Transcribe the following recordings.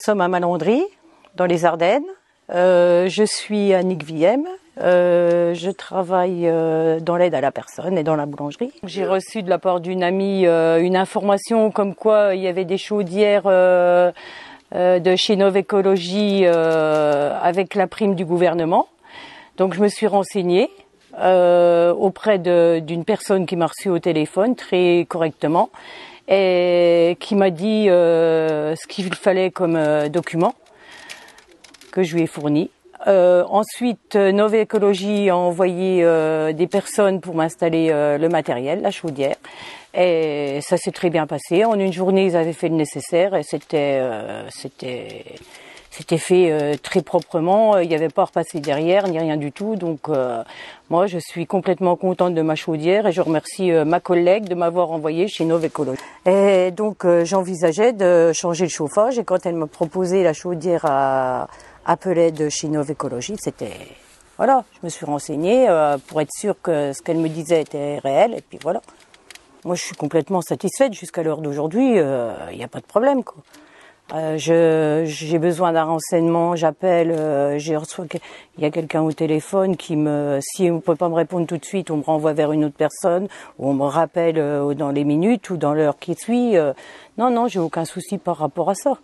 sommes à Malandry, dans les Ardennes. Je suis Annick Villem. Je travaille dans l'aide à la personne et dans la boulangerie. J'ai reçu de la part d'une amie une information comme quoi il y avait des chaudières de chez Nov Écologie avec la prime du gouvernement. Donc je me suis renseignée auprès d'une personne qui m'a reçue au téléphone très correctement et qui m'a dit ce qu'il fallait comme document que je lui ai fourni. Ensuite, Nov Écologie a envoyé des personnes pour m'installer le matériel, la chaudière. Et ça s'est très bien passé. En une journée, ils avaient fait le nécessaire et c'était fait très proprement. Il n'y avait pas à repasser derrière, ni rien du tout. Donc, moi, je suis complètement contente de ma chaudière et je remercie ma collègue de m'avoir envoyé chez Nov Écologie. Et donc, j'envisageais de changer le chauffage et quand elle m'a proposé la chaudière à pellet chez Nov Écologie, voilà, je me suis renseignée pour être sûre que ce qu'elle me disait était réel et puis voilà. Moi, je suis complètement satisfaite jusqu'à l'heure d'aujourd'hui. Il n'y a pas de problème, quoi. J'ai besoin d'un renseignement, j'appelle, il y a quelqu'un au téléphone si on ne peut pas me répondre tout de suite, on me renvoie vers une autre personne, ou on me rappelle dans les minutes ou dans l'heure qui suit. Non, j'ai aucun souci par rapport à ça.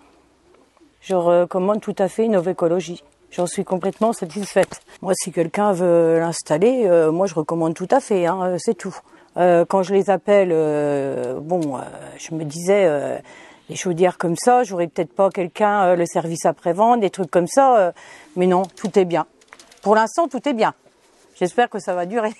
Je recommande tout à fait Nov Écologie. J'en suis complètement satisfaite. Moi, si quelqu'un veut l'installer, moi je recommande tout à fait, hein, c'est tout. Quand je les appelle, je me disais, les chaudières comme ça, j'aurais peut-être pas quelqu'un, le service après-vente, des trucs comme ça, mais non, tout est bien. Pour l'instant, tout est bien. J'espère que ça va durer.